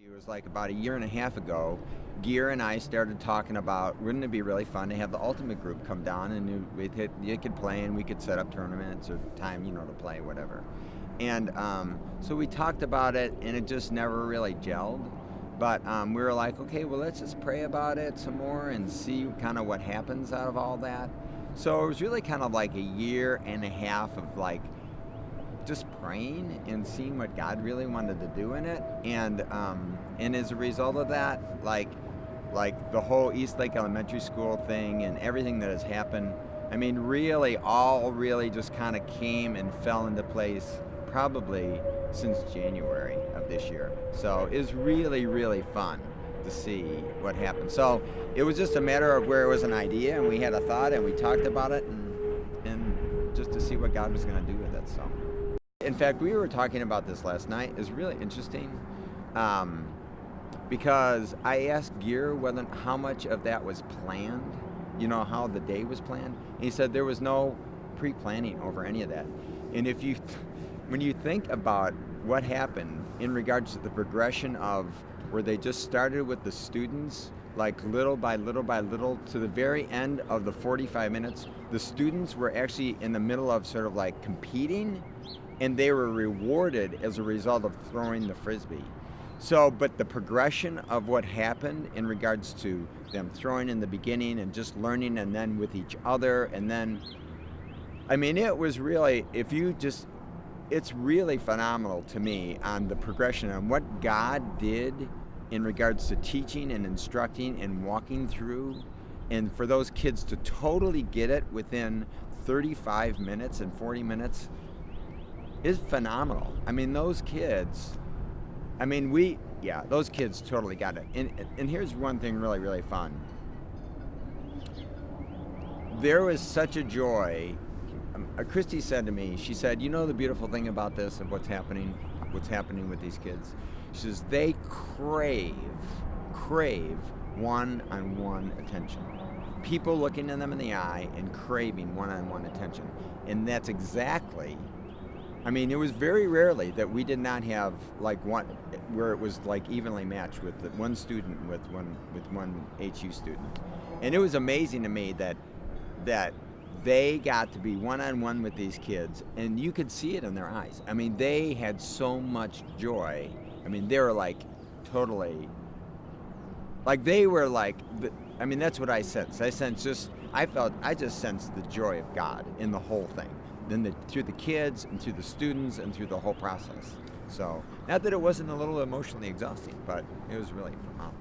It was like about a year and a half ago, Gear and I started talking about, wouldn't it be really fun to have the Ultimate Group come down and you could play and we could set up tournaments or time, to play, whatever. And so we talked about it and it just never really gelled. But we were like, okay, well, let's just pray about it some more and see kind of what happens out of all that. So it was really kind of like a year and a half of like just praying and seeing what God really wanted to do in it, and as a result of that, like the whole East Lake Elementary School thing and everything that has happened, I mean, really just kind of came and fell into place probably since January of this year. So it was really fun to see what happened. So it was just a matter of where it was an idea and we had a thought and we talked about it and just to see what God was going to do with it. So. In fact, we were talking about this last night. It's really interesting because I asked Gear how much of that was planned, how the day was planned. And he said there was no pre-planning over any of that. And when you think about what happened in regards to the progression of where they just started with the students, like little by little to the very end of the 45 minutes, the students were actually in the middle of sort of like competing, and they were rewarded as a result of throwing the Frisbee. So, but the progression of what happened in regards to them throwing in the beginning and just learning and then with each other, and then, I mean, it was really, it's really phenomenal to me on the progression and what God did in regards to teaching and instructing and walking through, and for those kids to totally get it within 35 minutes and 40 minutes is phenomenal. I mean, those kids, those kids totally got it. And here's one thing really fun. There was such a joy. Christy said to me, she said, the beautiful thing about this and what's happening with these kids, she says they crave one-on-one attention. People looking at them in the eye and craving one-on-one attention. And that's exactly, it was very rarely that we did not have like one where it was like evenly matched with one student with one HU student. And it was amazing to me that they got to be one-on-one with these kids, and you could see it in their eyes. I mean, they had so much joy. I mean, they were like totally, like they were like, that's what I sensed. I just sensed the joy of God in the whole thing. Then through the kids and through the students and through the whole process. So, not that it wasn't a little emotionally exhausting, but it was really phenomenal.